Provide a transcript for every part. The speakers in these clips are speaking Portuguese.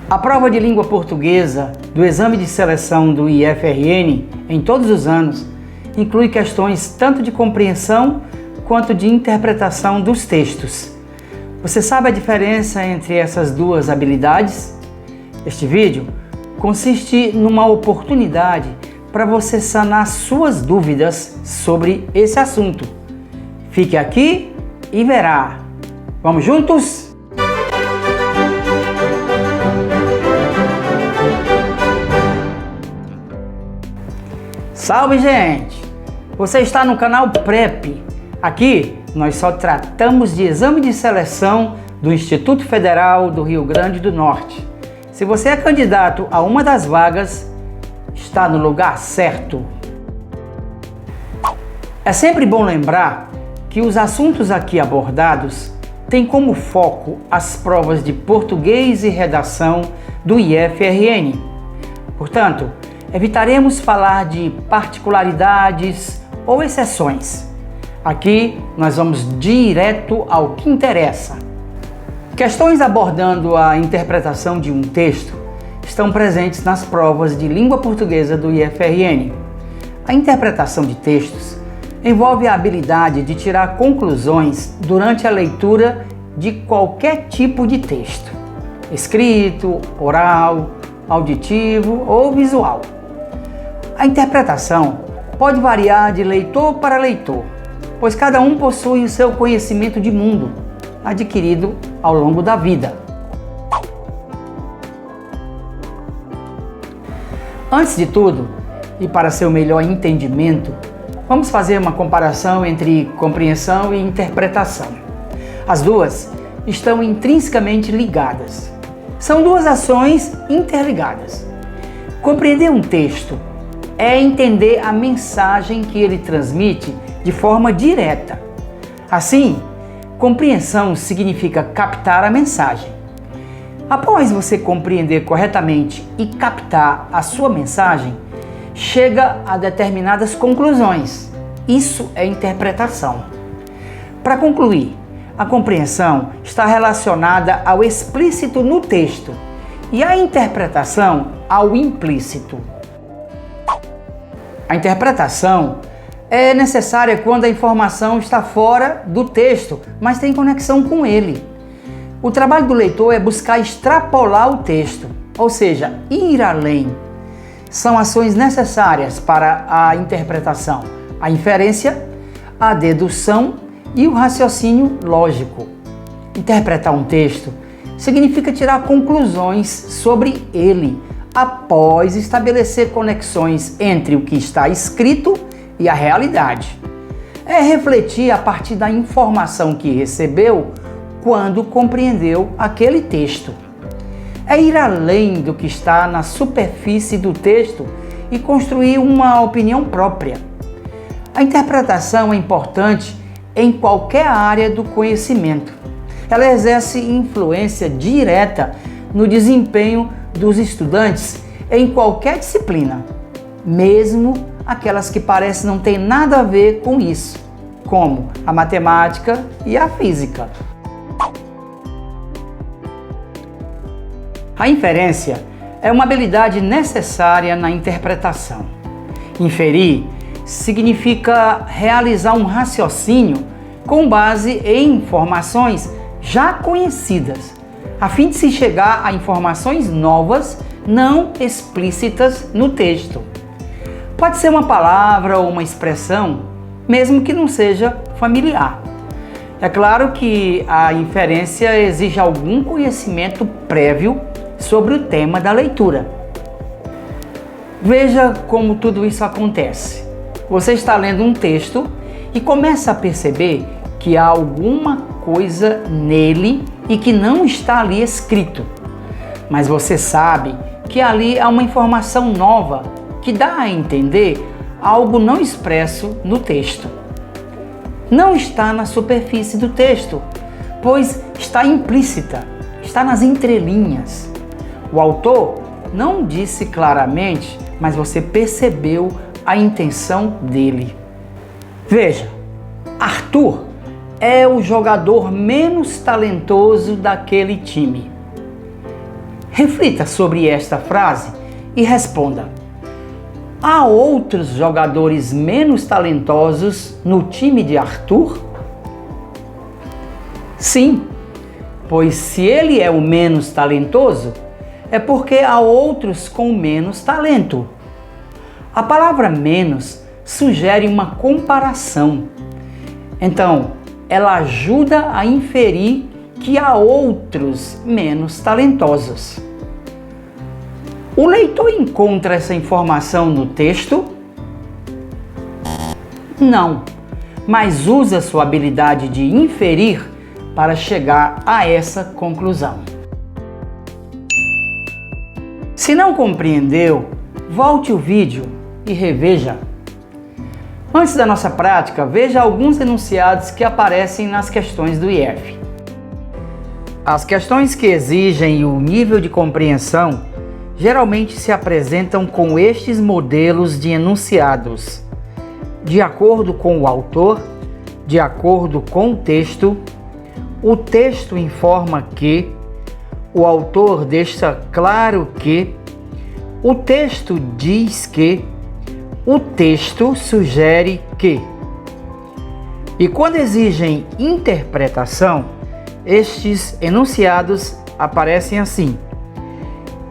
A prova de língua portuguesa do exame de seleção do IFRN, em todos os anos, inclui questões tanto de compreensão quanto de interpretação dos textos. Você sabe a diferença entre essas duas habilidades? Este vídeo consiste numa oportunidade para você sanar suas dúvidas sobre esse assunto. Fique aqui e verá. Vamos juntos? Salve, gente! Você está no canal PrEP. Aqui nós só tratamos de exame de seleção do Instituto Federal do Rio Grande do Norte. Se você é candidato a uma das vagas, está no lugar certo. É sempre bom lembrar que os assuntos aqui abordados têm como foco as provas de português e redação do IFRN. Portanto, evitaremos falar de particularidades ou exceções. Aqui nós vamos direto ao que interessa. Questões abordando a interpretação de um texto estão presentes nas provas de língua portuguesa do IFRN. A interpretação de textos envolve a habilidade de tirar conclusões durante a leitura de qualquer tipo de texto, escrito, oral, auditivo ou visual. A interpretação pode variar de leitor para leitor, pois cada um possui o seu conhecimento de mundo, adquirido ao longo da vida. Antes de tudo, e para seu melhor entendimento, vamos fazer uma comparação entre compreensão e interpretação. As duas estão intrinsecamente ligadas. São duas ações interligadas. Compreender um texto é entender a mensagem que ele transmite de forma direta. Assim, compreensão significa captar a mensagem. Após você compreender corretamente e captar a sua mensagem, chega a determinadas conclusões. Isso é interpretação. Para concluir, a compreensão está relacionada ao explícito no texto e a interpretação ao implícito. A interpretação é necessária quando a informação está fora do texto, mas tem conexão com ele. O trabalho do leitor é buscar extrapolar o texto, ou seja, ir além. São ações necessárias para a interpretação: a inferência, a dedução e o raciocínio lógico. Interpretar um texto significa tirar conclusões sobre ele, após estabelecer conexões entre o que está escrito e a realidade. É refletir a partir da informação que recebeu quando compreendeu aquele texto. É ir além do que está na superfície do texto e construir uma opinião própria. A interpretação é importante em qualquer área do conhecimento. Ela exerce influência direta no desempenho dos estudantes em qualquer disciplina, mesmo aquelas que parecem não ter nada a ver com isso, como a matemática e a física. A inferência é uma habilidade necessária na interpretação. Inferir significa realizar um raciocínio com base em informações já conhecidas, a fim de se chegar a informações novas, não explícitas no texto. Pode ser uma palavra ou uma expressão, mesmo que não seja familiar. É claro que a inferência exige algum conhecimento prévio sobre o tema da leitura. Veja como tudo isso acontece. Você está lendo um texto e começa a perceber que há alguma coisa nele e que não está ali escrito. Mas você sabe que ali há uma informação nova que dá a entender algo não expresso no texto. Não está na superfície do texto, pois está implícita, está nas entrelinhas. O autor não disse claramente, mas você percebeu a intenção dele. Veja, Arthur é o jogador menos talentoso daquele time. Reflita sobre esta frase e responda: há outros jogadores menos talentosos no time de Arthur? Sim, pois se ele é o menos talentoso, é porque há outros com menos talento. A palavra menos sugere uma comparação. Então, ela ajuda a inferir que há outros menos talentosos. O leitor encontra essa informação no texto? Não, mas usa sua habilidade de inferir para chegar a essa conclusão. Se não compreendeu, volte o vídeo e reveja. Antes da nossa prática, veja alguns enunciados que aparecem nas questões do IF. As questões que exigem o nível de compreensão geralmente se apresentam com estes modelos de enunciados: de acordo com o autor, de acordo com o texto informa que, o autor deixa claro que, o texto diz que, o texto sugere que. E quando exigem interpretação, estes enunciados aparecem assim: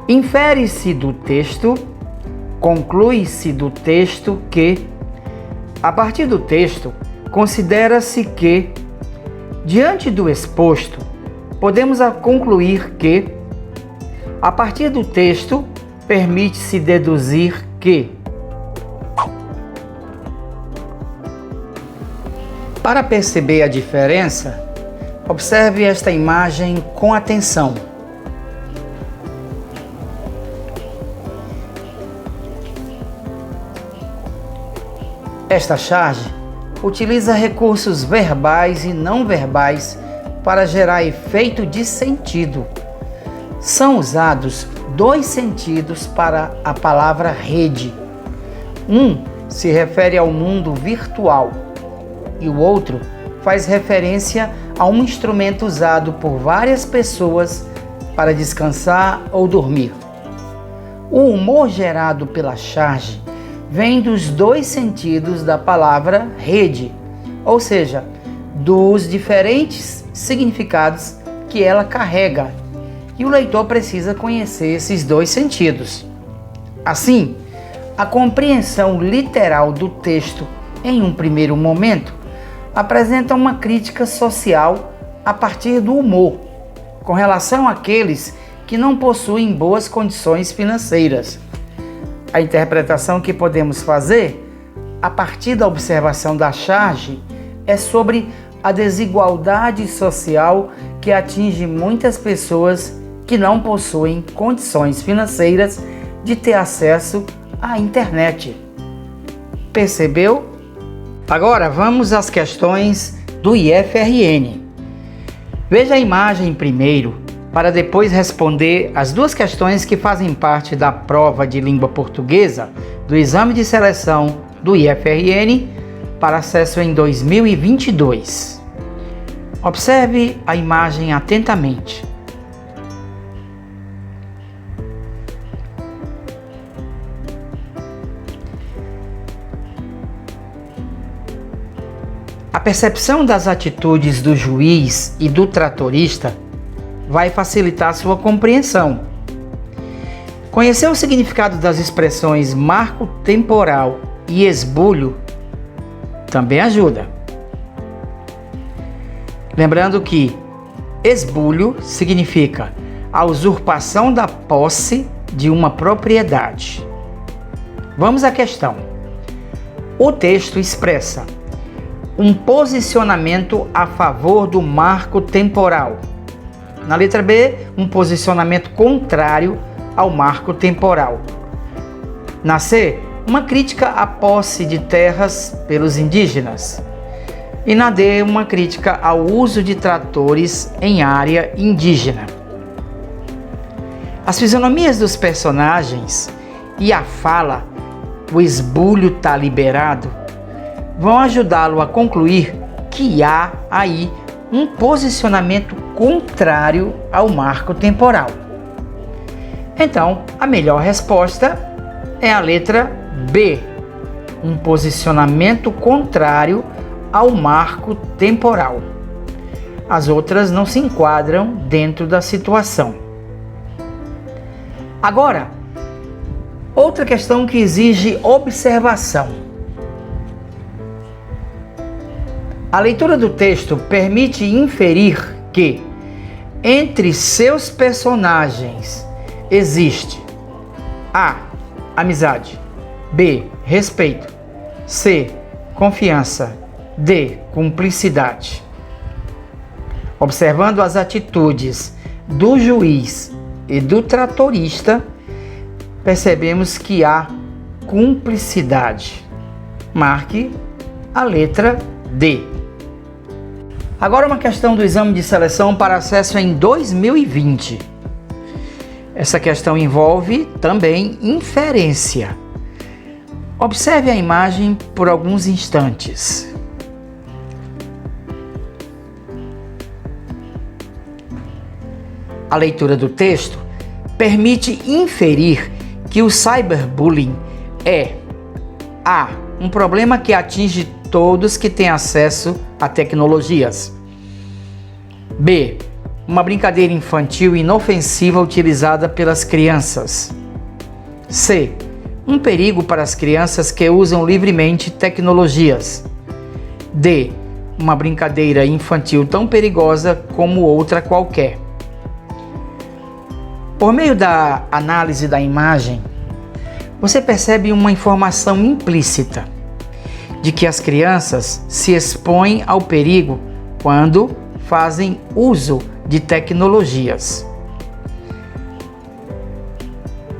infere-se do texto, conclui-se do texto que, a partir do texto, considera-se que, diante do exposto, podemos concluir que, a partir do texto, permite-se deduzir que. Para perceber a diferença, observe esta imagem com atenção. Esta charge utiliza recursos verbais e não verbais para gerar efeito de sentido. São usados dois sentidos para a palavra rede. Um se refere ao mundo virtual e o outro faz referência a um instrumento usado por várias pessoas para descansar ou dormir. O humor gerado pela charge vem dos dois sentidos da palavra rede, ou seja, dos diferentes significados que ela carrega, e o leitor precisa conhecer esses dois sentidos. Assim, a compreensão literal do texto, em um primeiro momento, apresenta uma crítica social a partir do humor, com relação àqueles que não possuem boas condições financeiras. A interpretação que podemos fazer, a partir da observação da charge, é sobre a desigualdade social que atinge muitas pessoas que não possuem condições financeiras de ter acesso à internet. Percebeu? Agora vamos às questões do IFRN. Veja a imagem primeiro, para depois responder as duas questões que fazem parte da prova de língua portuguesa do exame de seleção do IFRN para acesso em 2022. Observe a imagem atentamente. A percepção das atitudes do juiz e do tratorista vai facilitar sua compreensão. Conhecer o significado das expressões marco temporal e esbulho também ajuda. Lembrando que esbulho significa a usurpação da posse de uma propriedade. Vamos à questão. O texto expressa um posicionamento a favor do marco temporal. Na letra B, um posicionamento contrário ao marco temporal. Na C, uma crítica à posse de terras pelos indígenas. E na D, uma crítica ao uso de tratores em área indígena. As fisionomias dos personagens e a fala, o esbulho tá liberado, vão ajudá-lo a concluir que há aí um posicionamento contrário ao marco temporal. Então, a melhor resposta é a letra B, um posicionamento contrário ao marco temporal. As outras não se enquadram dentro da situação. Agora, outra questão que exige observação. A leitura do texto permite inferir que, entre seus personagens, existe A. Amizade, B. Respeito, C. Confiança, D. Cumplicidade. Observando as atitudes do juiz e do tratorista, percebemos que há cumplicidade. Marque a letra D. Agora uma questão do exame de seleção para acesso em 2020. Essa questão envolve também inferência. Observe a imagem por alguns instantes. A leitura do texto permite inferir que o cyberbullying é A. Um problema que atinge todos que têm acesso a tecnologias. B. Uma brincadeira infantil inofensiva utilizada pelas crianças. C. Um perigo para as crianças que usam livremente tecnologias. D. Uma brincadeira infantil tão perigosa como outra qualquer. Por meio da análise da imagem, você percebe uma informação implícita de que as crianças se expõem ao perigo quando fazem uso de tecnologias.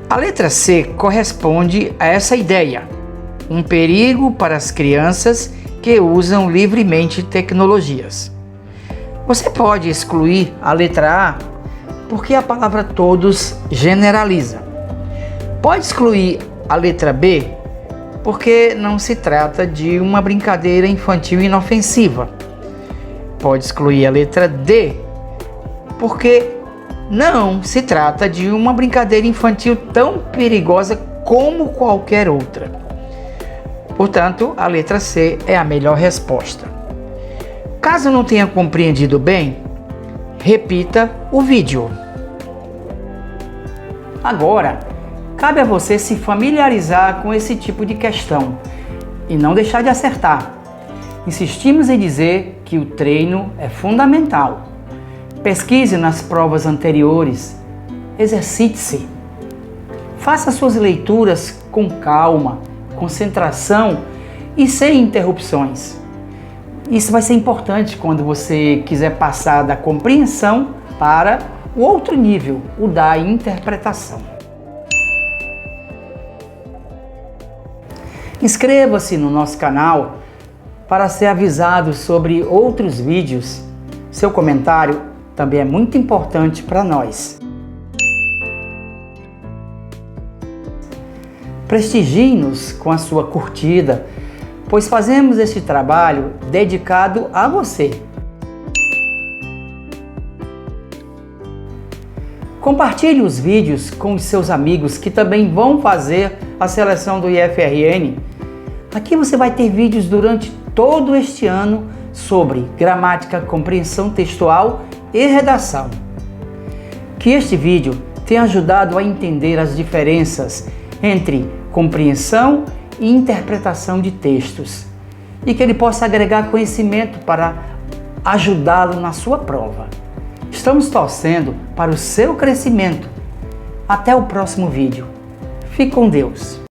A letra C corresponde a essa ideia, um perigo para as crianças que usam livremente tecnologias. Você pode excluir a letra A porque a palavra todos generaliza. Pode excluir a letra B porque não se trata de uma brincadeira infantil inofensiva. Pode excluir a letra D porque não se trata de uma brincadeira infantil tão perigosa como qualquer outra. Portanto, a letra C é a melhor resposta. Caso não tenha compreendido bem, repita o vídeo. Agora, cabe a você se familiarizar com esse tipo de questão e não deixar de acertar. Insistimos em dizer que o treino é fundamental. Pesquise nas provas anteriores, exercite-se. Faça suas leituras com calma, concentração e sem interrupções. Isso vai ser importante quando você quiser passar da compreensão para o outro nível, o da interpretação. Inscreva-se no nosso canal para ser avisado sobre outros vídeos. Seu comentário também é muito importante para nós. Prestigie-nos com a sua curtida, pois fazemos este trabalho dedicado a você. Compartilhe os vídeos com os seus amigos que também vão fazer a seleção do IFRN. Aqui você vai ter vídeos durante todo este ano sobre gramática, compreensão textual e redação. Que este vídeo tenha ajudado a entender as diferenças entre compreensão e interpretação de textos e que ele possa agregar conhecimento para ajudá-lo na sua prova. Estamos torcendo para o seu crescimento. Até o próximo vídeo. Fique com Deus.